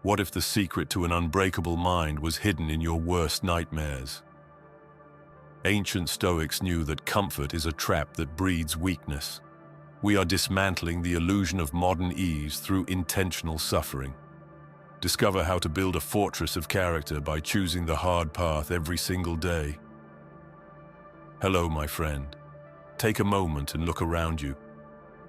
What if the secret to an unbreakable mind was hidden in your worst nightmares? Ancient Stoics knew that comfort is a trap that breeds weakness. We are dismantling the illusion of modern ease through intentional suffering. Discover how to build a fortress of character by choosing the hard path every single day. Hello, my friend. Take a moment and look around you.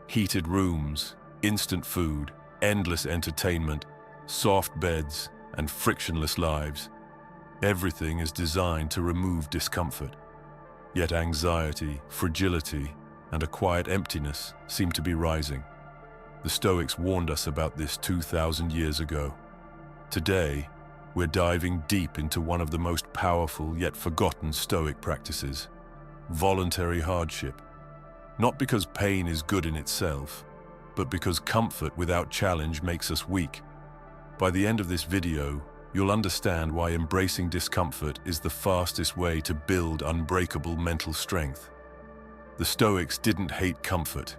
Heated rooms, instant food, endless entertainment, soft beds, and frictionless lives. Everything is designed to remove discomfort. Yet anxiety, fragility, and a quiet emptiness seem to be rising. The Stoics warned us about this 2,000 years ago. Today, we're diving deep into one of the most powerful yet forgotten Stoic practices, voluntary hardship. Not because pain is good in itself, but because comfort without challenge makes us weak. By the end of this video, you'll understand why embracing discomfort is the fastest way to build unbreakable mental strength. The Stoics didn't hate comfort.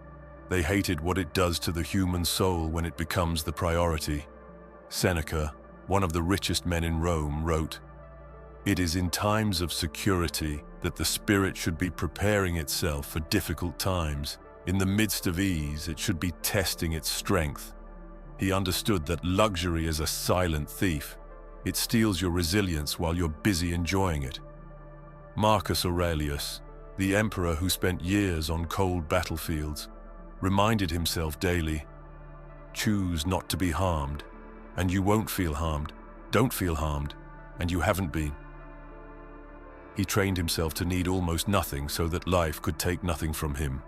They hated what it does to the human soul when it becomes the priority. Seneca, one of the richest men in Rome, wrote, "It is in times of security that the spirit should be preparing itself for difficult times. In the midst of ease, it should be testing its strength." He understood that luxury is a silent thief. It steals your resilience while you're busy enjoying it. Marcus Aurelius, the emperor who spent years on cold battlefields, reminded himself daily, "Choose not to be harmed, and you won't feel harmed. Don't feel harmed, and you haven't been." He trained himself to need almost nothing so that life could take nothing from him.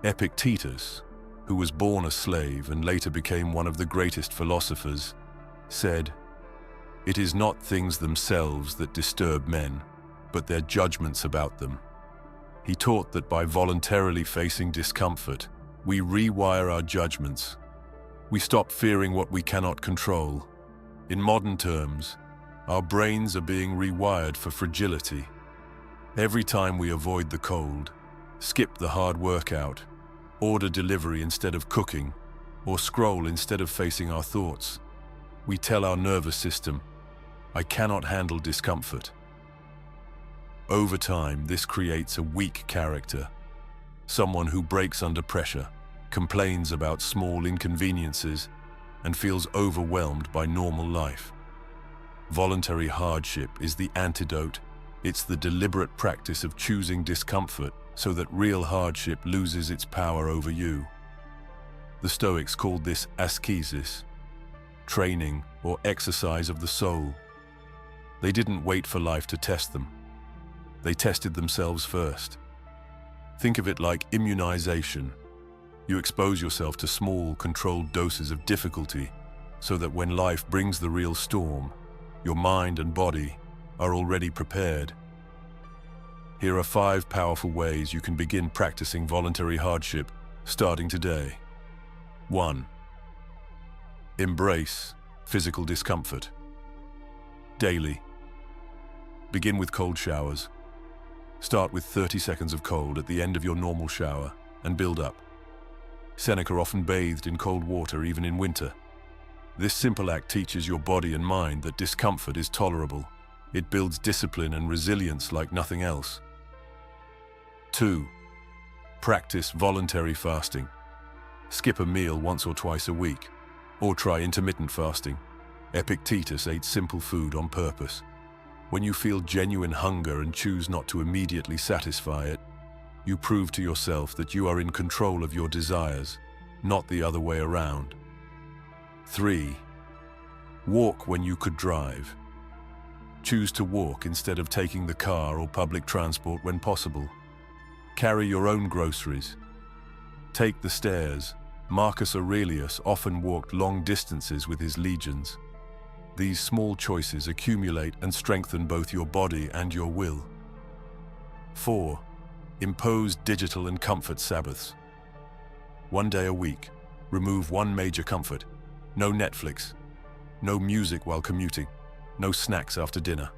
Epictetus, who was born a slave and later became one of the greatest philosophers, said, "It is not things themselves that disturb men, but their judgments about them." He taught that by voluntarily facing discomfort, we rewire our judgments. We stop fearing what we cannot control. In modern terms, our brains are being rewired for fragility. Every time we avoid the cold, skip the hard workout, order delivery instead of cooking, or scroll instead of facing our thoughts, we tell our nervous system, "I cannot handle discomfort." Over time, this creates a weak character, someone who breaks under pressure, complains about small inconveniences, and feels overwhelmed by normal life. Voluntary hardship is the antidote. It's the deliberate practice of choosing discomfort so that real hardship loses its power over you. The Stoics called this ascesis, training or exercise of the soul. They didn't wait for life to test them. They tested themselves first. Think of it like immunization. You expose yourself to small, controlled doses of difficulty so that when life brings the real storm, your mind and body are already prepared. Here are 5 powerful ways you can begin practicing voluntary hardship starting today. 1. Embrace physical discomfort. Daily. Begin with cold showers. Start with 30 seconds of cold at the end of your normal shower and build up. Seneca often bathed in cold water even in winter. This simple act teaches your body and mind that discomfort is tolerable. It builds discipline and resilience like nothing else. 2. Practice voluntary fasting. Skip a meal once or twice a week, or try intermittent fasting. Epictetus ate simple food on purpose. When you feel genuine hunger and choose not to immediately satisfy it, you prove to yourself that you are in control of your desires, not the other way around. 3. Walk when you could drive. Choose to walk instead of taking the car or public transport when possible. Carry your own groceries. Take the stairs. Marcus Aurelius often walked long distances with his legions. These small choices accumulate and strengthen both your body and your will. 4. Impose digital and comfort Sabbaths. 1 day a week. Remove one major comfort. No Netflix. No music while commuting. No snacks after dinner.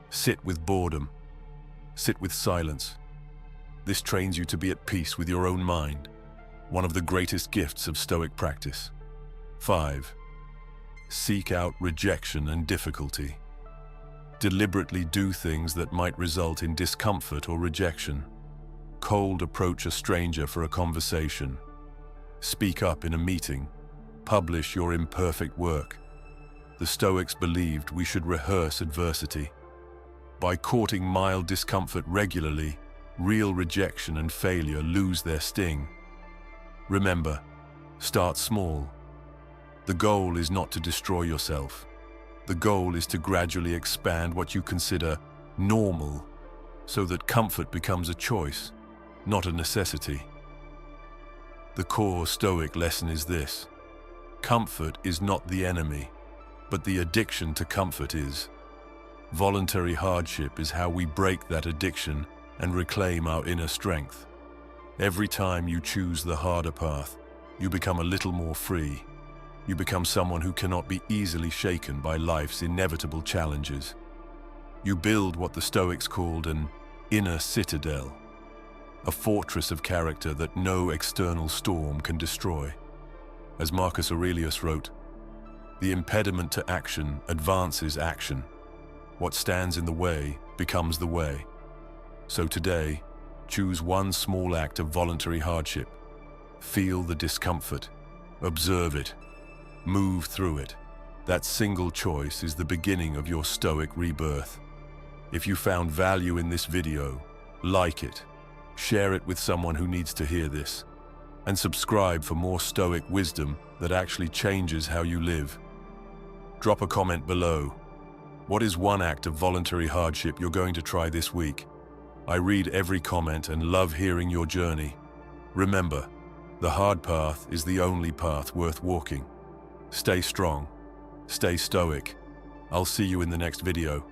Sit with boredom. Sit with silence. This trains you to be at peace with your own mind, one of the greatest gifts of Stoic practice. 5. seek out rejection and difficulty. Deliberately do things that might result in discomfort or rejection. Cold approach a stranger for a conversation. Speak up in a meeting. Publish your imperfect work. The Stoics believed we should rehearse adversity. By courting mild discomfort regularly, real rejection and failure lose their sting. Remember, start small. The goal is not to destroy yourself. The goal is to gradually expand what you consider normal, so that comfort becomes a choice, not a necessity. The core Stoic lesson is this: comfort is not the enemy, but the addiction to comfort is. Voluntary hardship is how we break that addiction and reclaim our inner strength. Every time you choose the harder path, you become a little more free. You become someone who cannot be easily shaken by life's inevitable challenges. You build what the Stoics called an inner citadel, a fortress of character that no external storm can destroy. As Marcus Aurelius wrote, "The impediment to action advances action. What stands in the way becomes the way." So today, choose one small act of voluntary hardship. Feel the discomfort. Observe it. Move through it. That single choice is the beginning of your Stoic rebirth. If you found value in this video, like it, share it with someone who needs to hear this, and subscribe for more Stoic wisdom that actually changes how you live. Drop a comment below. What is one act of voluntary hardship you're going to try this week? I read every comment and love hearing your journey. Remember, the hard path is the only path worth walking. Stay strong. Stay stoic. I'll see you in the next video.